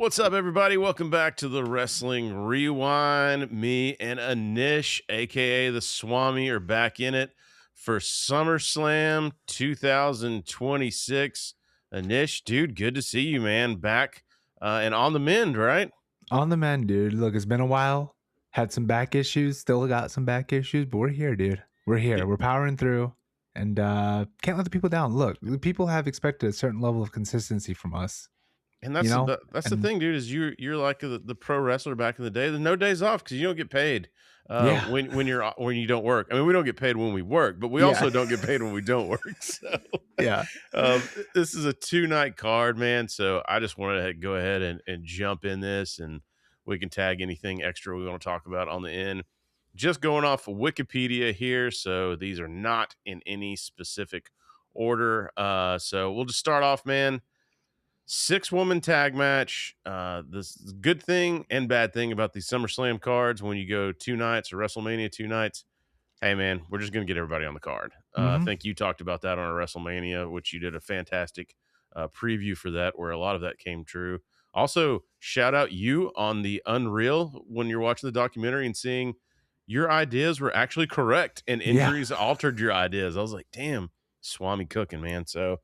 What's up, everybody? Welcome back to the Wrestling Rewind. Me and Anish, aka the Swami, are back in it for SummerSlam 2026. Anish, dude, good to see you, man. Back and on the mend, right? On the mend, dude. Look, it's been a while. Had some back issues. Still got some back issues, but we're here, dude. We're here. We're powering through, and can't let the people down. Look, the people have expected a certain level of consistency from us. And You know, that's the and thing, dude. Is you're like the pro wrestler back in the day. There's no days off because you don't get paid yeah, when you don't work. I mean, we don't get paid when we work, but we yeah, also don't get paid when we don't work. So yeah. this is a 2-night card, man. So I just wanted to go ahead and jump in this, and we can tag anything extra we want to talk about on the end. Just going off of Wikipedia here, so these are not in any specific order. So we'll just start off, man. 6-woman tag match. This good thing and bad thing about these SummerSlam cards when you go 2 nights or WrestleMania 2 nights. Hey, man, we're just going to get everybody on the card. I Mm-hmm. think you talked about that on a WrestleMania, which you did a fantastic preview for that, where a lot of that came true. Also, shout out you on the Unreal when you're watching the documentary and seeing your ideas were actually correct and Yeah. injuries altered your ideas. I was like, damn, Swami cooking, man. So,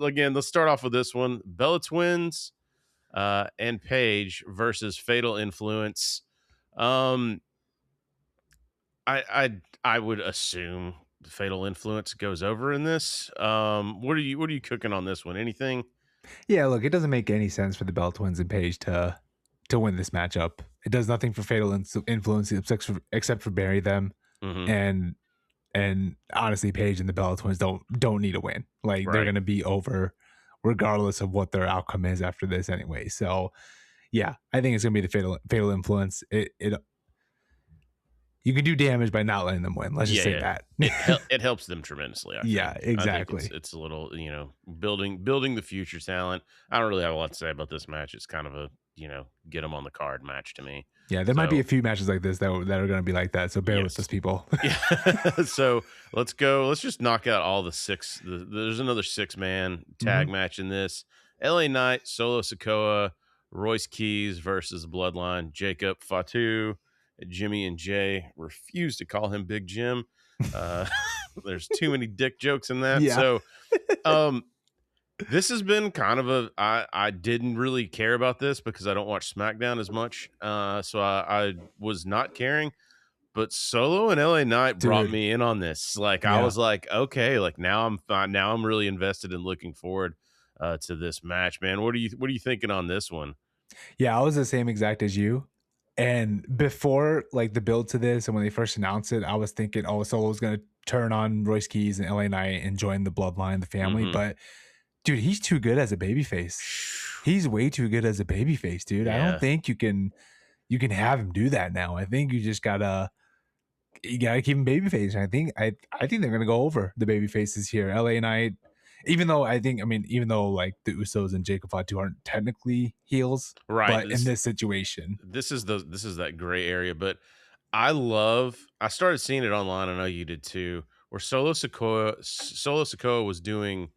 again, let's start off with this one. Bella Twins and Paige versus Fatal Influence. Um, I would assume the Fatal Influence goes over in this. What are you cooking on this one? Anything? Yeah. Look, it doesn't make any sense for the Bell Twins and Paige to win this matchup. It does nothing for Fatal Influence except for bury them, Mm-hmm. and honestly, Paige and the Bella Twins don't need a win. Like they're Right. gonna be over regardless of what their outcome is after this anyway. So yeah, I think it's gonna be the fatal influence. It you can do damage by not letting them win. Let's just Yeah, say yeah. that. It helps them tremendously. Yeah, I think it's exactly. it's a little building the future talent. I don't really have a lot to say about this match. It's kind of a get them on the card match to me. Yeah, there might be a So few matches like this that are gonna be like that. So bear with us, yes. people. Yeah. So let's go. Let's just knock out all the six. There's another 6-man tag Mhm. match in this. LA Knight, Solo Sikoa, Royce Keys versus Bloodline. Jacob Fatu, Jimmy and Jay refuse to call him Big Jim. Uh, there's too many dick jokes in that. Yeah, So um, this has been kind of I didn't really care about this because I don't watch SmackDown as much. So I was not caring. But Solo and LA Knight brought dude. me in on this. Like I Yeah, was like, okay, like now I'm fine. Now I'm really invested in looking forward to this match, man. What are you thinking on this one? yeah. I was the same exact as you. And before like the build to this, and when they first announced it, I was thinking, oh, Solo's gonna turn on Royce Keys and LA Knight and join the bloodline, the family. Mm-hmm. But dude, he's too good as a babyface. He's way too good as a babyface, dude. I don't Yeah, think you can have him do that now. I think you gotta keep him babyface. And I think they're gonna go over the baby faces here. LA Knight, even though like the Usos and Jacob Fatu aren't technically heels, right. but in this situation, This is that gray area, but I started seeing it online. I know you did too, where Solo Sikoa was doing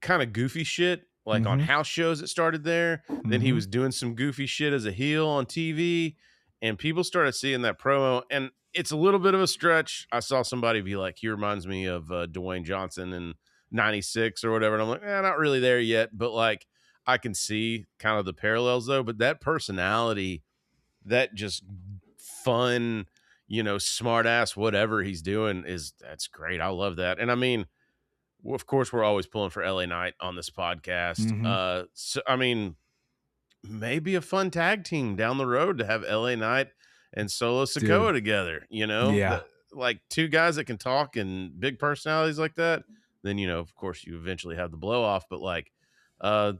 kind of goofy shit like on mm-hmm, house shows. It started there. Then he mm-hmm, was doing some goofy shit as a heel on TV, and people started seeing that promo. And it's a little bit of a stretch. I saw somebody be like, he reminds me of Dwayne Johnson in '96 or whatever. And I'm like, not really there yet, but like I can see kind of the parallels though. But that personality, that just fun, smart ass, whatever he's doing that's great. I love that. And I mean, of course, we're always pulling for LA Knight on this podcast. mm-hmm. So I mean, maybe a fun tag team down the road to have LA Knight and Solo Sikoa Dude, together. yeah, Like two guys that can talk and big personalities like that. Then of course, you eventually have the blow off. But like, uh,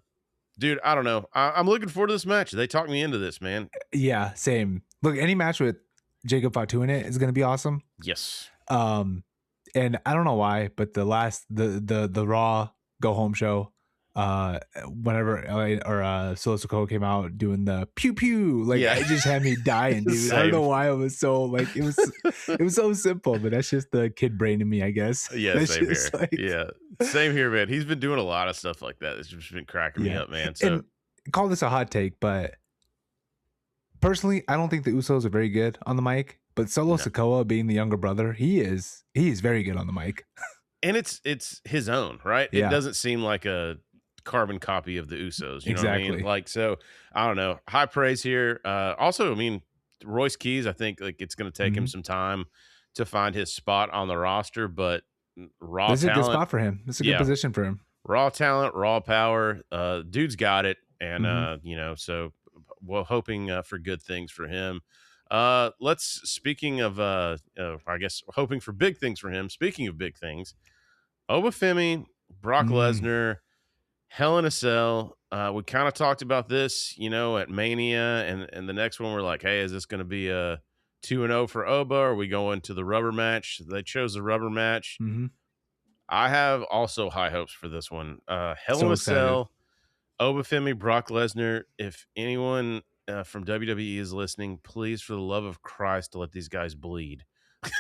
dude, I don't know. I'm looking forward to this match. They talked me into this, man. yeah, same. Look, any match with Jacob Fatu in it is gonna be awesome. Yes. Um, and I don't know why, but the Raw go home show, whenever LA or Solo Sikoa came out doing the pew pew, like Yeah. it just had me dying, dude. I don't know Same. why it was so like it was so simple, but that's just the kid brain in me, I guess. Yeah, That's same here. just like Yeah, same here, man. He's been doing a lot of stuff like that. It's just been cracking me yeah, up, man. So and call this a hot take, but personally, I don't think the Usos are very good on the mic. But Solo No. Sikoa, being the younger brother, he is very good on the mic. And it's his own, right? It Yeah, doesn't seem like a carbon copy of the Usos, you know what I mean? exactly. Like, so, I don't know, high praise here. Also, I mean, Royce Keys, I think, like, it's gonna take him Hmm. some time to find his spot on the roster, but raw This is a good talent, spot for him. This is a good yeah, position for him. raw talent, raw power, dude's got it, and, Hmm. so, well, hoping, for good things for him. Let's speaking of, I guess, hoping for big things for him, speaking of big things, Obafemi, Brock Mm. Lesnar, Hell in a Cell. We kind of talked about this, at Mania, and the next one we're like, hey, is this going to be a 2-0 for Oba? Or are we going to the rubber match? They chose the rubber match. Hmm. I have also high hopes for this one. Hell in So a excited. Cell, Obafemi, Brock Lesnar. If anyone from WWE is listening, please, for the love of Christ, let these guys bleed.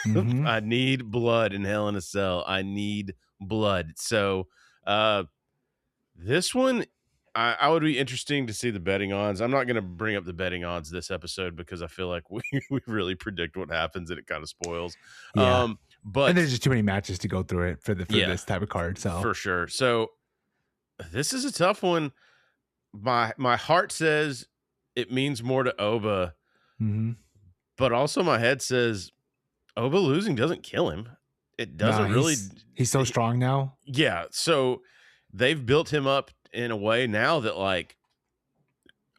Hmm. I need blood in Hell in a Cell. I need blood. So, uh, this one, I would be interesting to see the betting odds. I'm not going to bring up the betting odds this episode because I feel like we really predict what happens and it kind of spoils. Yeah, and But there's just too many matches to go through it for yeah, this type of card. So. for sure. So this is a tough one. My heart says it means more to Oba, Hmm. but also my head says Oba losing doesn't kill him. It Nah, doesn't really. he's so strong now. Yeah, so they've built him up in a way now that, like,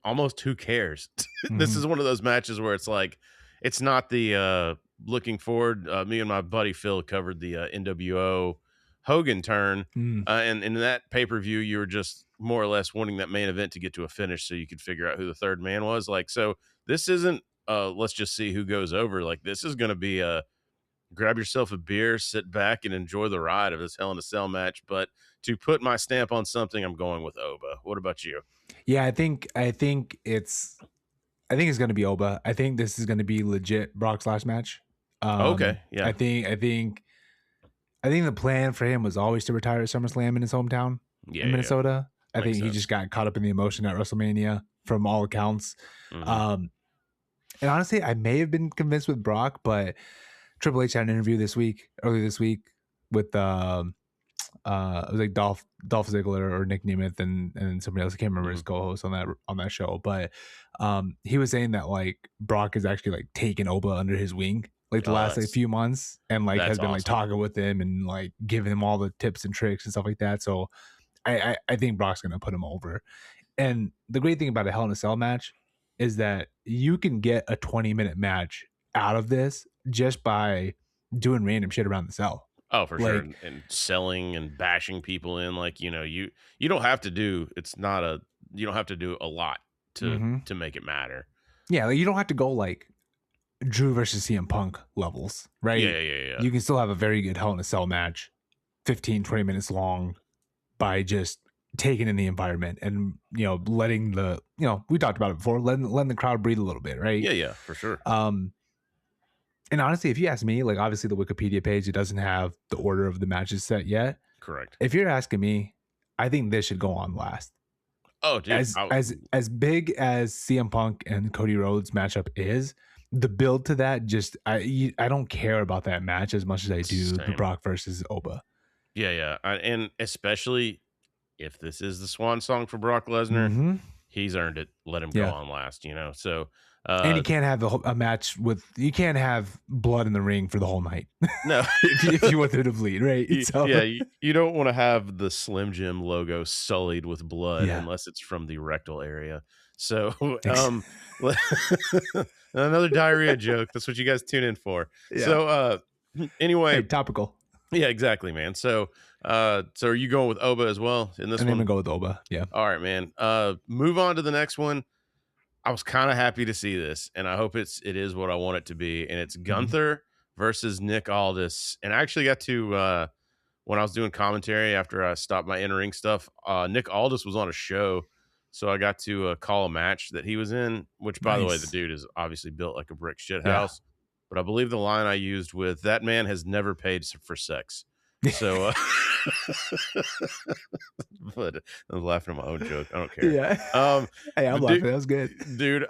almost who cares? This Hmm. is one of those matches where it's like, it's not the, looking forward. Me and my buddy Phil covered the, NWO Hogan turn, Mm. and in that pay-per-view, you were just more or less wanting that main event to get to a finish so you could figure out who the third man was, like, so this isn't, let's just see who goes over, like, this is gonna be a grab yourself a beer, sit back, and enjoy the ride of this Hell in a Cell match. But to put my stamp on something, I'm going with Oba. What about you? Yeah, I think it's going to be Oba. I think this is going to be legit Brock's last match. Okay, I yeah, think I think I think the plan for him was always to retire at SummerSlam in his hometown yeah, in yeah, yeah. Minnesota. I Makes think he just sense. got caught up in the emotion at WrestleMania from all accounts. Hmm. Um, and honestly, I may have been convinced with Brock, but Triple H had an interview earlier this week, with it was like Dolph Ziggler or Nick Nemeth and somebody else. I can't remember Hmm. his co-host on that show, but he was saying that like Brock is actually like taking Oba under his wing like the Oh, last like few months, and like that's has been like awesome. talking with him and like giving him all the tips and tricks and stuff like that. So I think Brock's gonna put him over. And the great thing about a Hell in a Cell match is that you can get a 20-minute match out of this just by doing random shit around the cell. Oh, for sure, Like, and selling and bashing people in, like, you don't have to do. It's not a you don't have to do a lot to mhm. make it matter. Yeah, like you don't have to go like Drew versus CM Punk levels, Yeah, right? yeah, yeah, yeah. You can still have a very good Hell in a Cell match, 15, 20 minutes long, by just taking in the environment and, letting we talked about it before, letting the crowd breathe a little bit, right? Yeah, yeah, for sure. Um, and honestly, if you ask me, like obviously the Wikipedia page, it doesn't have the order of the matches set yet. Correct. If you're asking me, I think this should go on last. Oh, dude. As big as CM Punk and Cody Rhodes matchup is, the build to that I don't care about that match as much as I do the Same. Brock versus Oba. Yeah, yeah, and especially if this is the swan song for Brock Lesnar, Hmm. he's earned it. Let him go Yeah, on last. So, and you uh, can't have a match with you can't have blood in the ring for the whole night no, if you want there to bleed, right? yeah, So you don't want to have the Slim Jim logo sullied with blood yeah, unless it's from the rectal area. So, another diarrhea joke. That's what you guys tune in for. yeah. So, Hey, anyway, topical. yeah, exactly, man. So, so are you going with Oba as well in I this think I'm gonna one? go with Oba. Yeah. All right, man. Move on to the next one. I was kind of happy to see this, and I hope it is what I want it to be. And it's Hmm. Gunther versus Nick Aldis. And I actually got to when I was doing commentary after I stopped my in-ring stuff, Nick Aldis was on a show, so I got to call a match that he was in. Which, by the way, the Nice. dude is obviously built like a brick shit Yeah. house. But I believe the line I used with that man has never paid for sex. So But I was laughing at my own joke. I don't care. Yeah. Um, Hey, I'm but dude, laughing. That was good. dude,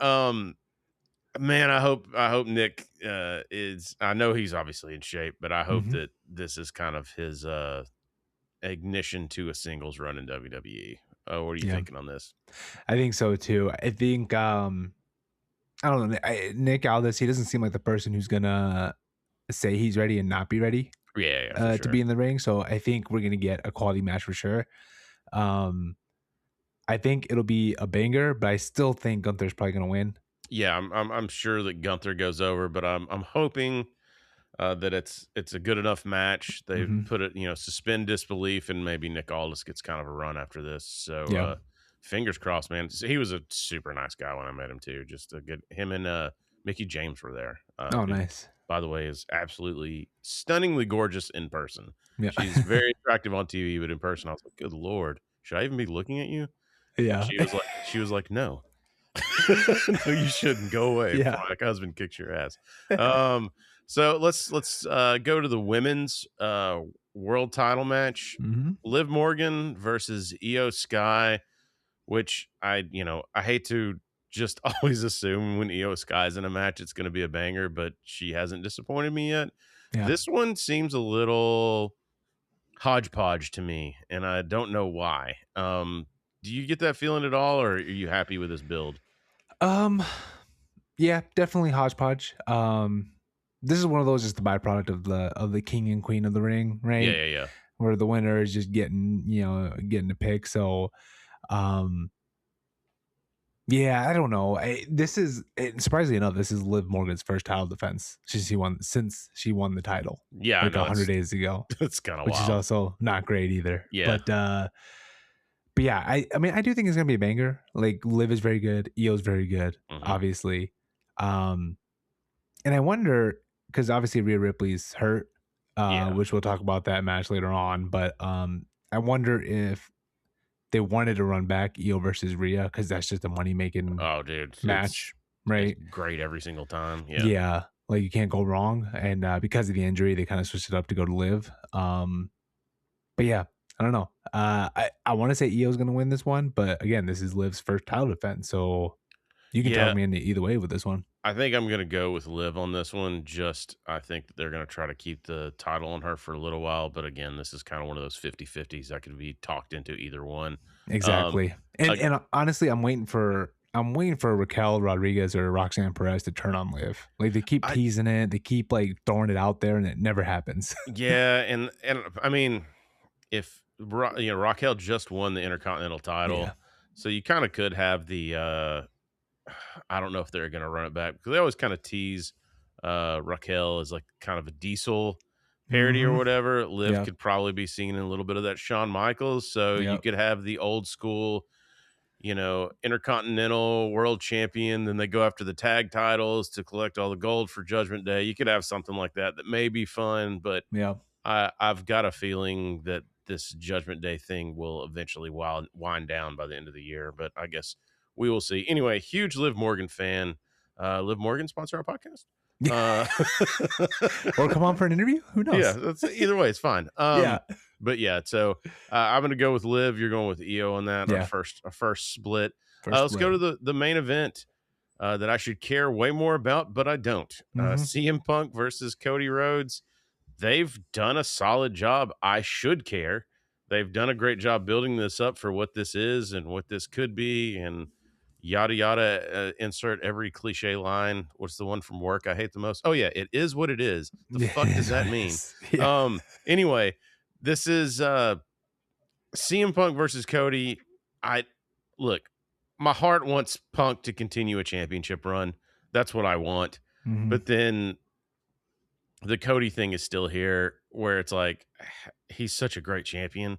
man, I hope Nick is. I know he's obviously in shape, but I hope Mhm. that this is kind of his ignition to a singles run in WWE. What are you Yeah. thinking on this? I think so too. I think, I don't know, Nick Aldis, he doesn't seem like the person who's gonna say he's ready and not be ready, Yeah, yeah, for to be sure. in the ring, so I think we're gonna get a quality match for sure. Um, I think it'll be a banger, but I still think Gunther's probably gonna win. Yeah, I'm sure that Gunther goes over, but I'm hoping that it's a good enough match. They Mhm. put it, suspend disbelief, and maybe Nick Aldis gets kind of a run after this. So Yeah. fingers crossed, man. He was a super nice guy when I met him too. Just a good him and Mickey James were there. Oh, Who, nice. by the way, is absolutely stunningly gorgeous in person. Yeah. She's very attractive on TV, but in person, I was like, good lord, should I even be looking at you? And Yeah. she was like, no. No, you shouldn't. Go away before Yeah. my husband kicks your ass. Um, so let's go to the women's world title match. Mhm. Liv Morgan versus Io Sky, which I hate to just always assume when Io Sky's in a match it's going to be a banger, but she hasn't disappointed me yet. Yeah. This one seems a little hodgepodge to me, and I don't know why. Do you get that feeling at all, or are you happy with this build? Um, yeah, definitely hodgepodge. This is one of those just the byproduct of the king and queen of the ring, Yeah, right? yeah, yeah. Where the winner is just getting the pick. So, um, yeah, I don't know. This is surprisingly enough, this is Liv Morgan's first title defense since she won the title Yeah, I like know, 100 it's days ago, it's kinda which is wild. also not great either. Yeah. But yeah, I mean, I do think it's gonna be a banger. Like Liv is very good, Io's very good, Mhm. obviously. Um, and I wonder because obviously Rhea Ripley's hurt, Yeah. which we'll talk about that match later on. But I wonder if they wanted to run back Io versus Rhea because that's just a money making Oh, dude, it's match, it's right? great every single time. Yeah. Yeah, like you can't go wrong. And because of the injury, they kind of switched it up to go to Liv. But yeah, I don't know. I want to say Io's going to win this one, but again, this is Liv's first title defense, so you can talk Yeah, me into either way with this one. I think I'm gonna go with Liv on this one. Just I think that they're gonna try to keep the title on her for a little while, but again, this is kinda one of those 50-50s that could be talked into either one. Um, Exactly. And uh, and honestly, I'm waiting for Raquel Rodriguez or Roxanne Perez to turn on Liv. Like they keep I teasing it, they keep like throwing it out there, and it never happens. yeah, and I mean, if Raquel just won the Intercontinental Yeah. title, so you kinda could have the, I don't know if they're gonna run it back because they always kind of tease Raquel as like kind of a Diesel parody or Mm-hmm. whatever. Liv Yep. could probably be seen in a little bit of that Shawn Michaels, so you Yep. could have the old school, Intercontinental World Champion. Then they go after the tag titles to collect all the gold for Judgment Day. You could have something like that that may be fun, but Yep. I've got a feeling that this Judgment Day thing will eventually wind down by the end of the year, but I guess we will see. Anyway, huge Liv Morgan fan. Liv Morgan sponsor our podcast. Uh, Or come on for an interview? Who yeah, knows? that's either way, it's fine. Yeah. But yeah, so I'm going to go with Liv. You're going with Io on that. Our Yeah. first split. First Let's go split. to the main event that I should care way more about, but I don't. Mm-hmm. CM Punk versus Cody Rhodes. They've done a solid job. I should care. They've done a great job building this up for what this is and what this could be, and yada yada. Insert every cliche line. What's the one from work I hate the most? Oh yeah, it is what it is. The Yeah, fuck it does is that what it mean? is. Yeah. Anyway, this is CM Punk versus Cody. I look, my heart wants Punk to continue a championship run. That's what I want. Mm-hmm. But then the Cody thing is still here where it's like he's such a great champion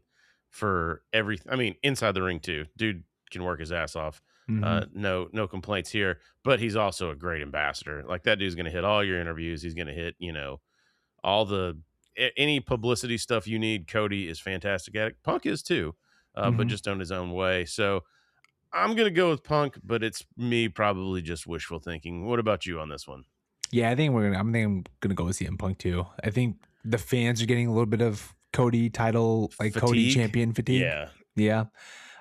for everything. I mean, inside the ring too. Dude can work his ass off. Mm-hmm. No complaints here, but he's also a great ambassador. Like that dude's going to hit all your interviews. He's going to hit, all the any publicity stuff you need. Cody is fantastic at it. Punk is too, but Mm-hmm. just on his own way. So I'm going to go with Punk, but it's me probably just wishful thinking. What about you on this one? Yeah, I think I'm gonna go with CM Punk too. I think the fans are getting a little bit of Cody title, like Cody Fatigue. champion fatigue. Yeah. Yeah.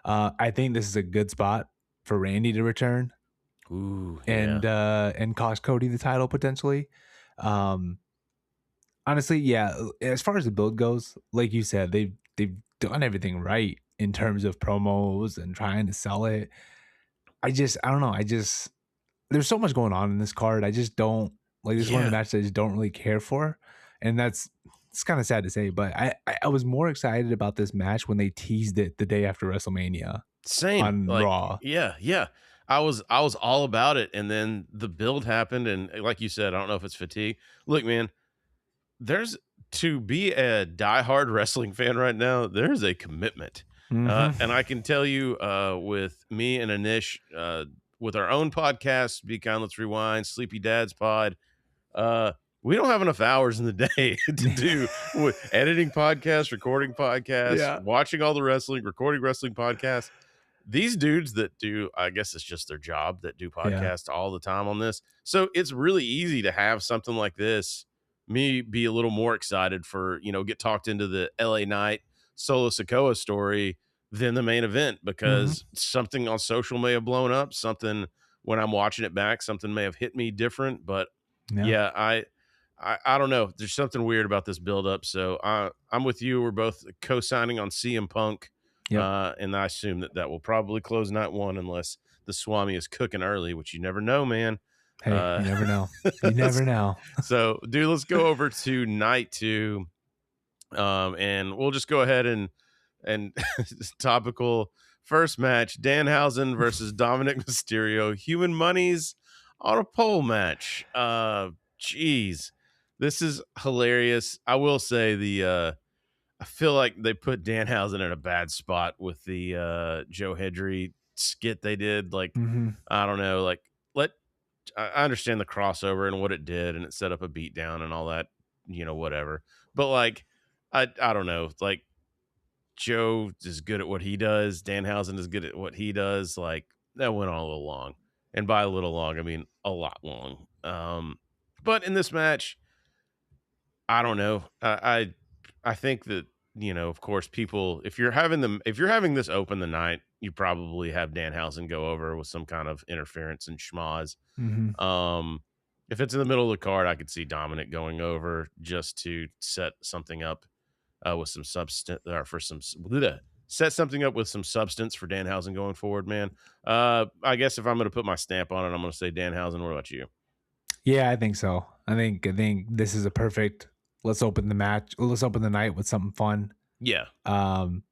I think this is a good spot for Randy to return Ooh, yeah. and cost Cody the title potentially. Um, honestly, yeah. As far as the build goes, like you said, they've done everything right in terms of promos and trying to sell it. I don't know. There's so much going on in this card. I just don't like this is one of the Yeah. matches I just don't really care for. And it's kind of sad to say, but I was more excited about this match when they teased it the day after WrestleMania Same. on Like, Raw. yeah, yeah. I was all about it, and then the build happened, and like you said, I don't know if it's fatigue. Look, man, there's to be a diehard wrestling fan right now, there's a commitment. Hmm. And I can tell you, with me and Anish, with our own podcast, Be Kind, Let's Rewind, Sleepy Dad's Pod, uh, we don't have enough hours in the day to do with editing podcasts, recording podcasts, Yeah. watching all the wrestling, recording wrestling podcasts. These dudes that do, I guess it's just their job, that do Yeah. podcasts all the time on this. So it's really easy to have something like this, me be a little more excited for, get talked into the LA Knight Solo Sikoa story than the main event, Hmm. because something on social may have blown up, something when I'm watching it back, something may have hit me different. But Yeah. yeah, I don't know. There's something weird about this buildup. So I'm with you. We're both co-signing on CM Punk, Yep. and I assume that will probably close night one unless the Swami is cooking early, which you never know, man. Hey, Uh, you never know. You never know. so, dude, let's go over to night two, and we'll just go ahead and topical first match: Danhausen versus Dominic Mysterio. Human monies on a pole match. Jeez, this is hilarious. I will say I feel like they put Danhausen in a bad spot with the Joe Hendry skit they did. Like, Hmm. I don't know, like let I understand the crossover and what it did, and it set up a beatdown and all that, whatever. But like, I don't know, like Joe is good at what he does. Danhausen is good at what he does. Like, that went on a little long, and by a little long, I mean a lot long. But in this match, I don't know. I think that, of course, people, if you're having this open the night, you probably have Danhausen go over with some kind of interference and schmoz. Hmm. Um, if it's in the middle of the card, I could see Dominic going over just to set something up with some substance, or for some set something up with some substance for Danhausen going forward, man. I guess if I'm going to put my stamp on it, I'm going to say Danhausen. What about you? Yeah, I think so. I think this is a perfect. Let's open the match. Let's open the night with something fun. Yeah. Um,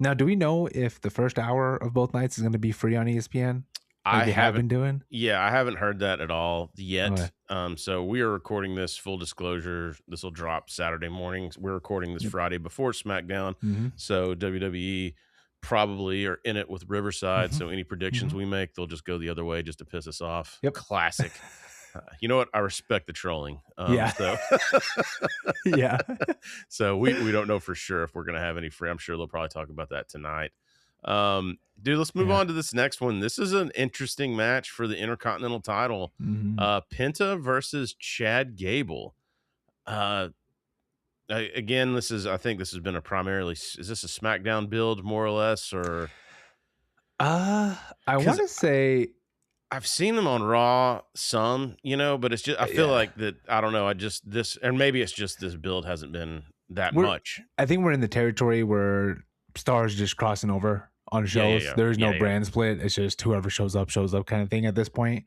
Now, do we know if the first hour of both nights is going to be free on ESPN, like I they have haven't been doing? Yeah, I haven't heard that at all Okay. yet. So we are recording this, full disclosure. This will drop Saturday mornings. We're recording this Yep. Friday before SmackDown. Hmm. So WWE probably are in it with Riverside. Hmm. So any predictions Hmm. we make, they'll just go the other way just to piss us off. Yep. Classic. You know what? I respect the trolling. Yeah. So Yeah. so we don't know for sure if we're gonna have any free. I'm sure they'll probably talk about that tonight. Dude, let's move Yeah. on to this next one. This is an interesting match for the Intercontinental title. Hmm. Penta versus Chad Gable. Uh, Again, I think this has been is this a SmackDown build more or less, or I want because to say, I've seen them on Raw some, but it's just I feel yeah, like that I don't know. I just this and maybe it's just this build hasn't been that we're. much. I think we're in the territory where stars just crossing over on Yeah, yeah, shows. yeah, There is no yeah, yeah. brand split. It's just whoever shows up, kind of thing at this point.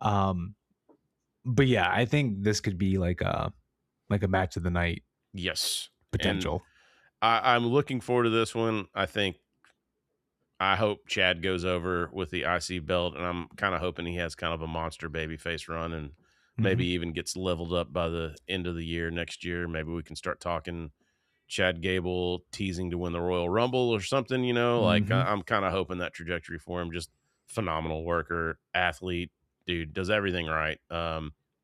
Um, but yeah, I think this could be like a match of the night Yes, and potential. I'm looking forward to this one. I hope Chad goes over with the IC belt, and I'm kind of hoping he has kind of a monster baby face run, and maybe Hmm. even gets leveled up by the end of the year next year. Maybe we can start talking Chad Gable teasing to win the Royal Rumble or something. Like Hmm. I'm kind of hoping that trajectory for him. Just phenomenal worker, athlete, dude, does everything right.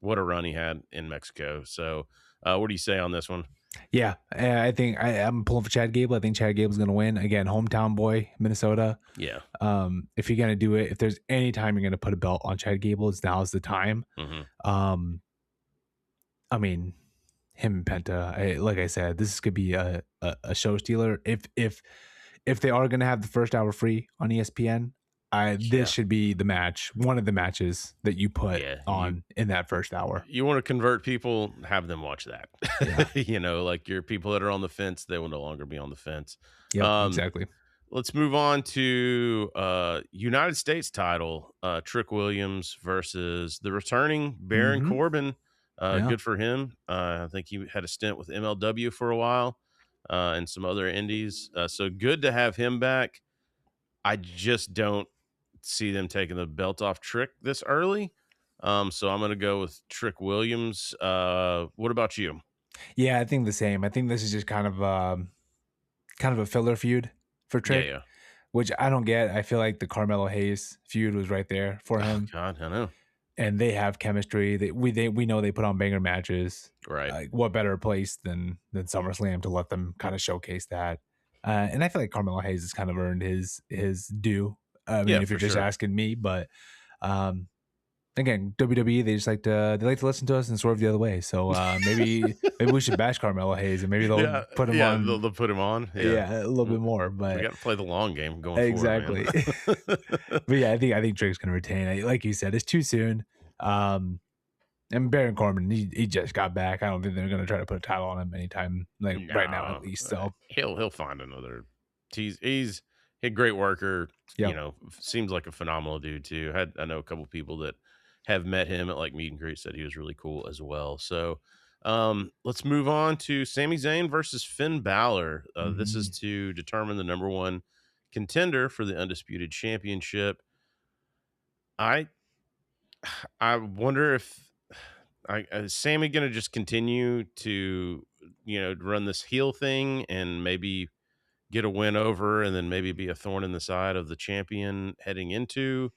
What a run he had in Mexico. So, what do you say on this one? Yeah, I think I'm pulling for Chad Gable. I think Chad Gable's going to win again. Hometown boy, Minnesota. Yeah. If you're going to do it, if there's any time you're going to put a belt on Chad Gable, it's now's the time. Hmm. Um, I mean, him and Penta. Like I said, this could be a show stealer. If they are going to have the first hour free on ESPN, this Yeah. should be the match, one of the matches that you put Yeah, on in that first hour. you wanna convert people, have them watch that. Yeah. Like, your people that are on the fence, they will no longer be on the fence. Yep. Um, Exactly. let's move on to, United States title, Trick Williams versus the returning Baron Hmm. Corbin. Yeah. Good for him. I think he had a stint with MLW for a while, and some other indies, so good to have him back. I just don't see them taking the belt off Trick this early. So I'm gonna go with Trick Williams. What about you? Yeah. I think the same. I think this is just kind of a filler feud for Yeah, Trick, yeah. which I don't get. I feel like the Carmelo Hayes feud was right there for Oh him, God, I know. and they have chemistry. We know they put on banger matches. Right. Like, what better place than SummerSlam to let them kind of showcase that? And I feel like Carmelo Hayes has kind of earned his due. I Yeah, mean, if you're for just sure. asking me, but um, again, WWE they like to listen to us and swerve the other way. So maybe we should bash Carmelo Hayes and maybe they'll Yeah, put him yeah. on, They'll put him on. Yeah. yeah, a little Mm, bit more. we But got to play the long game going forward, man. exactly. But yeah, I think Drake's gonna retain. Like you said, it's too soon. Um, and Baron Corbin, he just got back. I don't think they're gonna try to put a title on him anytime, like right now at No, least. So he'll find another. He's a great worker. yep. Seems like a phenomenal dude too. I know a couple people that have met him at like meet and greet, said he was really cool as well. So let's move on to Sami Zayn versus Finn Balor. This is Hmm. to determine the number one contender for the undisputed championship. I I wonder if is Sammy going to just continue to run this heel thing and maybe get a win over, and then maybe be a thorn in the side of the champion heading into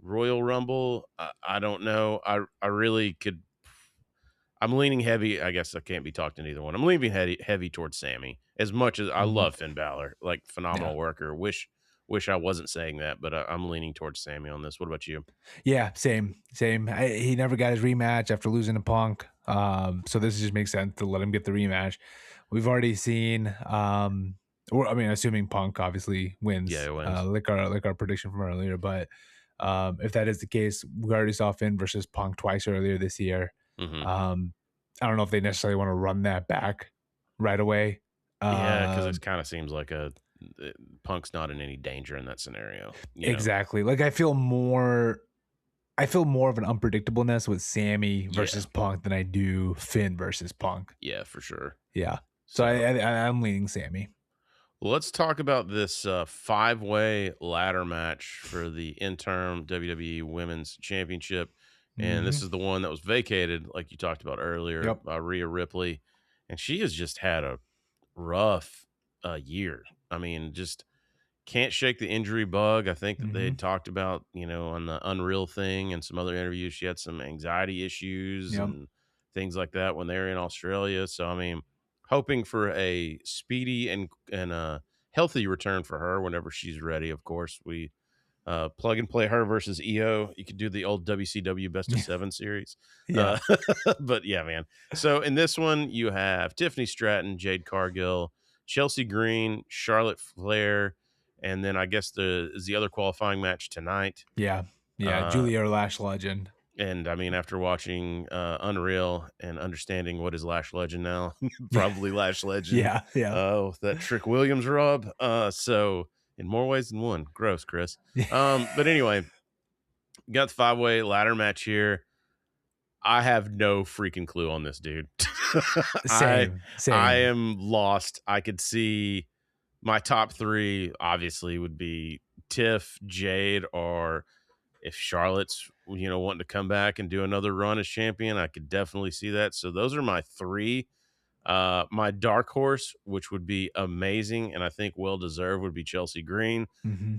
Royal Rumble. I don't know. I really could. I'm leaning heavy. I guess I can't be talked into either one. I'm leaning heavy towards Sammy. As much as I Hmm. love Finn Balor, like Yeah. phenomenal worker. Wish I wasn't saying that, but I'm leaning towards Sammy on this. What about you? Yeah, same. He never got his rematch after losing to Punk. So this just makes sense to let him get the rematch. We've already seen, or I mean, assuming Punk obviously Yeah, wins, it wins. like our prediction from earlier. But if that is the case, we already saw Finn versus Punk twice earlier this year. Hmm. Um, I don't know if they necessarily want to run that back right away. Yeah, because it Um, kind of seems like Punk's not in any danger in that scenario. exactly. Like I feel more of an unpredictableness with Sammy Yeah, versus Punk than I do Finn versus Punk. yeah, for sure. Yeah. So So I'm leaning Sammy. let's talk about this five-way ladder match for the interim WWE Women's Championship. And this Hmm. is the one that was vacated, like you talked about earlier, Yep. by Rhea Ripley. And she has just had a rough year. I mean, just can't shake the injury bug. I think that they Hmm. had talked about, on the Unreal thing and some other interviews, she had some anxiety issues Yep. and things like that when they were in Australia. So, I mean, hoping for a speedy and a healthy return for her whenever she's ready. Of course, we plug and play her versus EO. You could do the old WCW Best of Seven series. Yeah. Uh, but yeah, man. So in this one, you have Tiffany Stratton, Jade Cargill, Chelsea Green, Charlotte Flair, and then I guess the other qualifying match tonight. Yeah. Yeah. Uh, Julia Lash legend. and I mean, after watching Unreal and understanding what is Lash Legend now, Yeah. probably Lash Legend. Yeah. Yeah. Oh, that Trick Williams rub. So in more ways than one. Gross, Chris. But anyway, got the five-way ladder match here. I have no freaking clue on this, dude. I Same. I Same. am lost. I could see my top three obviously would be Tiff, Jade, or if Charlotte's wanting to come back and do another run as champion, I could definitely see that. So those are my three. My dark horse, which would be amazing and I think well deserved, would be Chelsea Green. Hmm.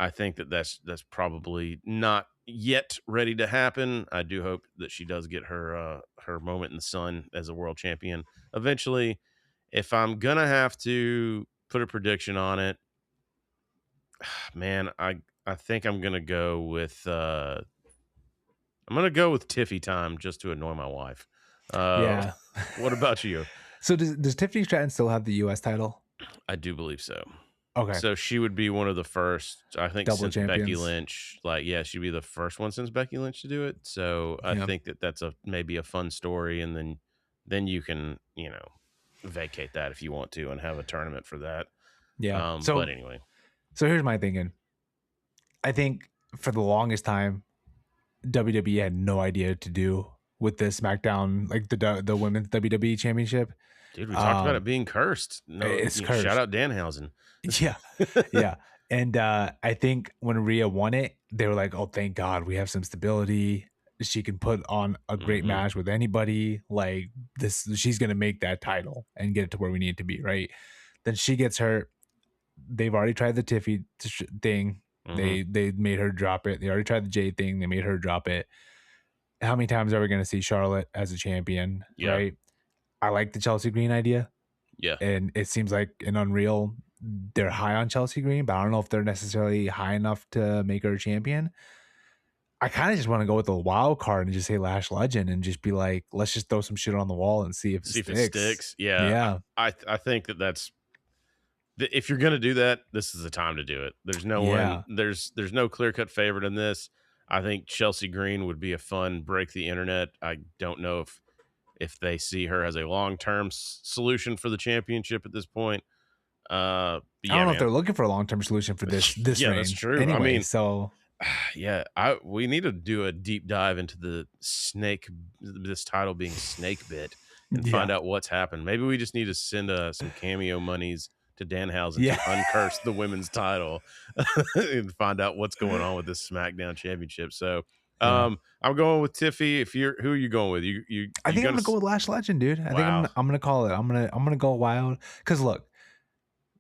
I think that's probably not yet ready to happen. I do hope that she does get her moment in the sun as a world champion eventually. If I'm gonna have to put a prediction on it, man, I think I'm gonna go with Tiffy time just to annoy my wife. Uh, Yeah. what about you? So does Tiffany Stratton still have the US title? I do believe so. Okay. So she would be one of the first, I think, Double since Becky champions. Lynch. Like, yeah, she'd be the first one since Becky Lynch to do it. So I Yeah. think that that's a maybe a fun story, and then you can vacate that if you want to and have a tournament for that. Yeah. But anyway, So here's my thinking. I think for the longest time, WWE had no idea to do with the SmackDown, like the women's WWE championship. dude, we talked about it Um, being cursed. No, it's shout cursed. out Danhausen. Yeah. Yeah. And I think when Rhea won it, they were like, "Oh, thank God, we have some stability. She can put on a great Hmm. match with anybody. Like this, she's gonna make that title and get it to where we need it to be, right?" Then she gets hurt. They've already tried the Tiffy thing. Hmm. They made her drop it. They already tried the Jade thing. They made her drop it. How many times are we going to see Charlotte as a champion? Yeah. Right. I like the Chelsea Green idea, Yeah. and it seems like an Unreal. They're high on Chelsea Green, but I don't know if they're necessarily high enough to make her a champion. I kind of just want to go with the wild card and just say Lash Legend and just be like, let's just throw some shit on the wall and see if it See if it sticks. sticks. Yeah. Yeah. I think that's if you're gonna do that, this is the time to do it. There's no one. Yeah. There's no clear cut favorite in this. I think Chelsea Green would be a fun break the internet. I don't know if they see her as a long term solution for the championship at this point. I don't Yeah, know if man. they're looking for a long term solution for this Yeah, that's reign true. I anyway. mean, So yeah, I we need to do a deep dive into the snake, this title being snake bit, and find yeah. out what's happened. Maybe we just need to send some cameo monies to Danhausen Yeah. to uncurse the women's title and find out what's going on with this SmackDown Championship. So, Yeah. I'm going with Tiffy. If you're who are you going with? I You think I'm gonna gonna go with Lash Legend, dude. I think wow? I'm gonna call it. I'm gonna go wild. Cause look,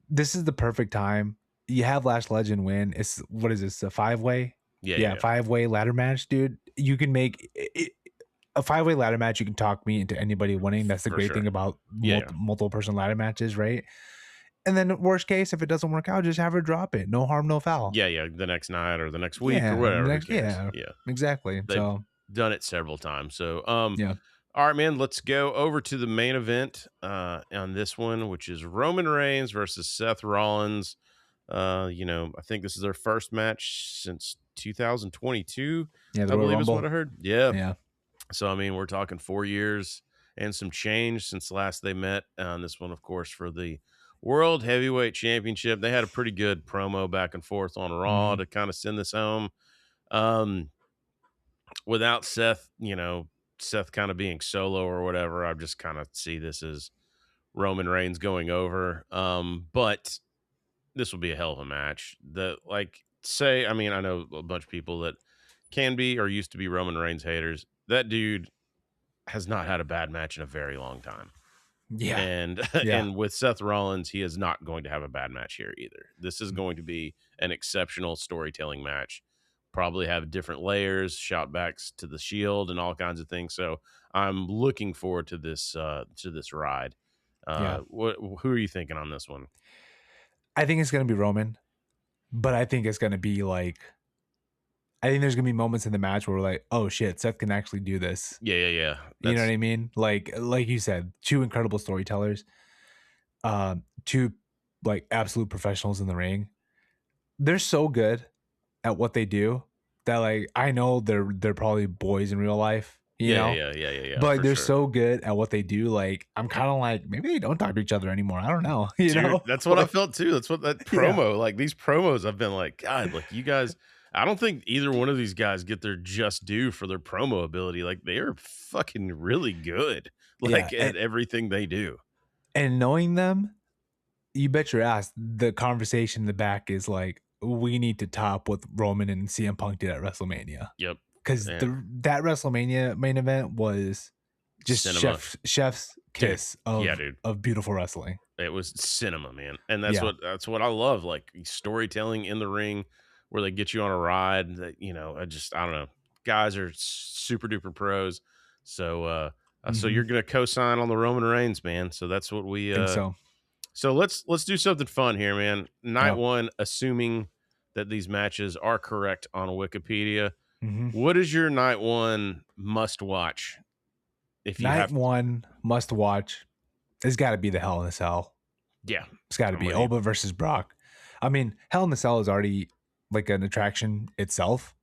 this is the perfect time. You have Lash Legend win. It's what is this? A 5-way? Yeah, yeah, Yeah, yeah, 5-way ladder match, dude. You can make it, a 5-way ladder match. You can talk me into anybody winning. That's the for great sure. thing about Yeah, yeah. multiple person ladder matches, right? And then worst case, if it doesn't work out, just have her drop it. No harm, no foul. Yeah, yeah, the next night or the next week or Yeah, whatever, who next, cares? yeah, Yeah, exactly. they've So done it several times. So, yeah, all right, man, let's go over to the main event, on this one, which is Roman Reigns versus Seth Rollins. I think this is their first match since 2022, yeah, the I Royal believe is what Rumble. I heard. Yeah. Yeah, So, I mean, we're talking 4 years and some change since last they met. This one, of course, for the World Heavyweight Championship. They had a pretty good promo back and forth on Raw hmm to kind of send this home. Um, Without Seth, Seth kind of being solo or whatever, I just kind of see this as Roman Reigns going over. But this will be a hell of a match. I mean, I know a bunch of people that can be or used to be Roman Reigns haters. That dude has not had a bad match in a very long time. yeah, And yeah, and with Seth Rollins, he is not going to have a bad match here either. This is going to be an exceptional storytelling match. Probably have different layers, shout backs to the Shield, and all kinds of things. So I'm looking forward to this ride. yeah. Who are you thinking on this one? I think it's gonna be Roman, but I think it's gonna be like I think there's gonna be moments in the match where we're like, oh shit, Seth can actually do this. Yeah, yeah, yeah. You know what That's I mean? Like you said, two incredible storytellers, two like absolute professionals in the ring. They're so good at what they do that like I know they're probably boys in real life, you yeah, yeah, know, yeah, yeah, yeah, yeah, but like, for they're sure. so good at what they do. Like I'm kind of like maybe they don't talk to each other anymore. I don't know, you Dude, know, that's what I like felt too. That's what that yeah, promo, like these promos, I've been like, God, like you guys, I don't think either one of these guys get their just due for their promo ability. Like they are fucking really good, yeah, like at everything they do. and knowing them, you bet your ass the conversation in the back is like, we need to top what Roman and CM Punk did at WrestleMania. Yep. Because And that WrestleMania main event was just cinema, chef's dude. kiss Yeah, dude. of beautiful wrestling. It was cinema, man. And Yeah. that's what I love. Like storytelling in the ring where they get you on a ride that, I don't know. Guys are super duper pros. So so Hmm. you're gonna co-sign on the Roman Reigns, man. So that's what we Think so. so let's do something fun here, man. Night Yeah. one, assuming that these matches are correct on Wikipedia. Hmm. What is your night one must watch if you Night have, one must watch. It's got to be the Hell in a Cell. yeah, It's got to I'm be with you. Oba versus Brock. I mean, Hell in a Cell is already like an attraction itself,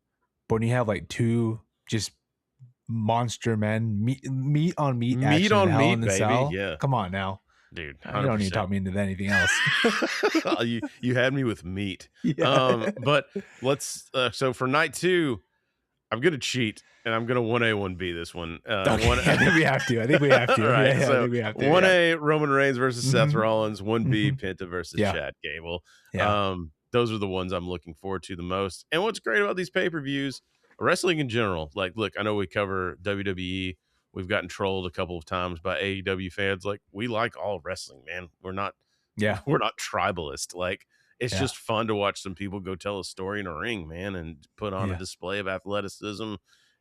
but when you have like two just monster men, meat on meat Meat action in on Hell in meat, the baby. Cell. Yeah, Come on now, dude, you don't need to 100%. talk me into anything else. You had me with meat. Yeah. But let's so for night 2, I'm gonna cheat and I'm gonna 1A, 1B this one. One Okay, I think we have to. I think we have All to. Yeah, right, yeah, I so think we have to. Yeah. 1A Roman Reigns versus Seth Hmm. Rollins, 1B Hmm. Penta versus Yeah. Chad Gable. Yeah. Those are the ones I'm looking forward to the most. And what's great about these pay-per-views, wrestling in general, like look, I know we cover WWE. We've gotten trolled a couple of times by AEW fans. Like, we like all wrestling, man. We're not Yeah. we're not tribalist. Like, it's Yeah. just fun to watch some people go tell a story in a ring, man, and put on a Yeah. display of athleticism.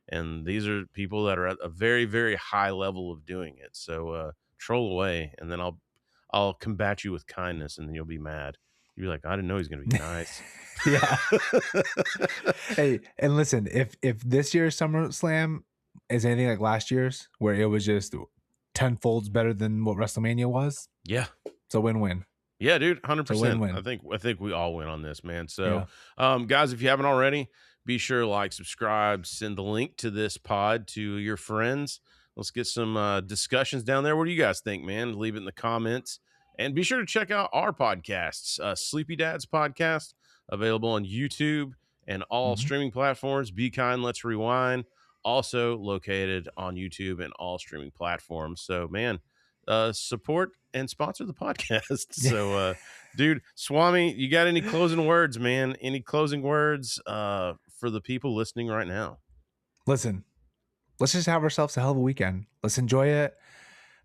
And these are people that are at a very, very high level of doing it. So troll away, and then I'll combat you with kindness, and then you'll be mad. You'll be like, I didn't know he's gonna be nice. Yeah. Hey, and listen, if this year's SummerSlam is anything like last year's, where it was just tenfolds better than what WrestleMania was, Yeah. it's a win-win. Yeah, dude, It's a 100%. win-win. I think we all win on this, man. So, Yeah. guys, if you haven't already, be sure to like, subscribe, send the link to this pod to your friends. Let's get some discussions down there. What do you guys think, man? Leave it in the comments, and be sure to check out our podcasts, Sleepy Dad's podcast, available on YouTube and all Mhm. streaming platforms. Be kind, let's rewind. Also located on YouTube and all streaming platforms. So, man, support and sponsor the podcast. So, dude, Swami, you got any closing words, man? Any closing words for the people listening right now? Listen, let's just have ourselves a hell of a weekend. Let's enjoy it.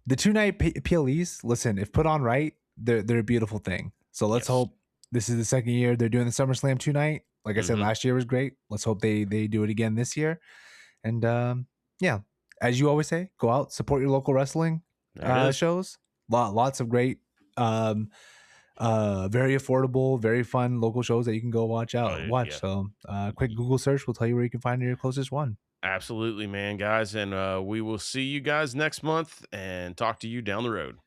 The two-night PLEs, listen, if put on right, they're a beautiful thing. So let's Yes. hope this is the second year they're doing the SummerSlam two-night. Like I said, Hmm. last year was great. Let's hope they do it again this year. And yeah, as you always say, go out, support your local wrestling There it is. shows. Lots of great, um, very affordable, very fun local shows that you can go Oh, watch. yeah. So quick Google search will tell you where you can find your closest one. Absolutely, man, guys. And we will see you guys next month and talk to you down the road.